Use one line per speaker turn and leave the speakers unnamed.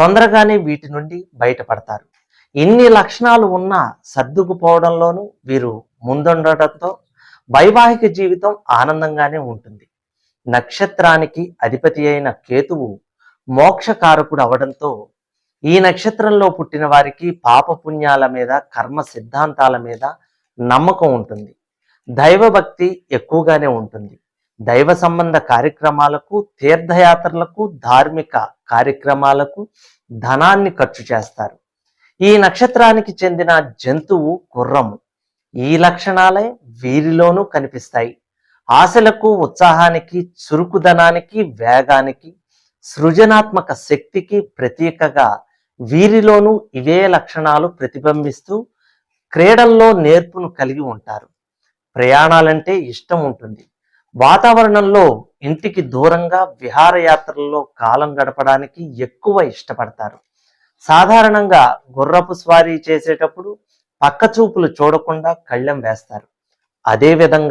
తొందరగానే వీటి నుండి బయటపడతారు. ఇన్ని లక్షణాలు ఉన్నా సర్దుకుపోవడంలోనూ వీరు ముందుండటంతో వైవాహిక జీవితం ఆనందంగానే ఉంటుంది. నక్షత్రానికి అధిపతి అయిన కేతువు మోక్షకారకుడు అవడంతో ఈ నక్షత్రంలో పుట్టిన వారికి పాపపుణ్యాల మీద, కర్మ సిద్ధాంతాల మీద నమ్మకం ఉంటుంది. దైవభక్తి ఎక్కువగానే ఉంటుంది. దైవ సంబంధ కార్యక్రమాలకు, తీర్థయాత్రలకు, ధార్మిక కార్యక్రమాలకు ధనాన్ని ఖర్చు చేస్తారు. ఈ నక్షత్రానికి చెందిన జంతువు గుర్రము. ఈ లక్షణాలే వీరిలోనూ కనిపిస్తాయి. ఆశలకు, ఉత్సాహానికి, చురుకుదనానికి, వేగానికి, సృజనాత్మక శక్తికి ప్రతీకగా వీరిలోనూ ఇవే లక్షణాలు ప్రతిబింబిస్తూ క్రీడల్లో నేర్పును కలిగి ఉంటారు. ప్రయాణాలంటే ఇష్టం ఉంటుంది. వాతావరణంలో ఇంటికి దూరంగా విహారయాత్రల్లో కాలం గడపడానికి ఎక్కువ ఇష్టపడతారు. సాధారణంగా గుర్రపు స్వారీ చేసేటప్పుడు పక్క చూపులు చూడకుండా కళ్ళెం వేస్తారు. అదేవిధంగా